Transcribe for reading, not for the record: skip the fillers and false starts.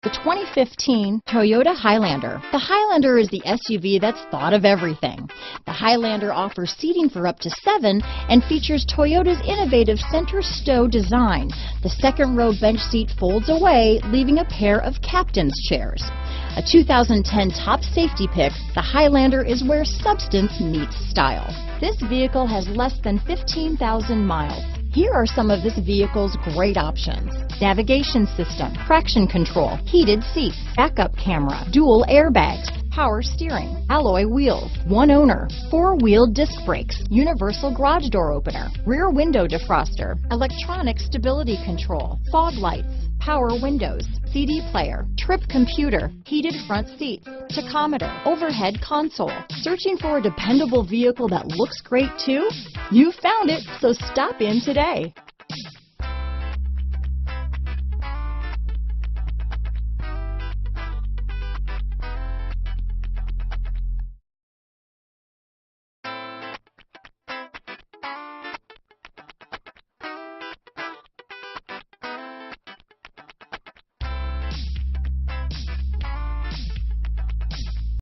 The 2015 Toyota Highlander. The Highlander is the SUV that's thought of everything. The Highlander offers seating for up to 7 and features Toyota's innovative center stow design. The second row bench seat folds away, leaving a pair of captain's chairs. A 2010 Top Safety Pick, the Highlander is where substance meets style. This vehicle has less than 15,000 miles. Here are some of this vehicle's great options: navigation system, traction control, heated seats, backup camera, dual airbags, power steering, alloy wheels, one owner, 4-wheel disc brakes, universal garage door opener, rear window defroster, electronic stability control, fog lights, power windows, CD player, trip computer, heated front seats, tachometer, overhead console. Searching for a dependable vehicle that looks great too? You found it, so stop in today.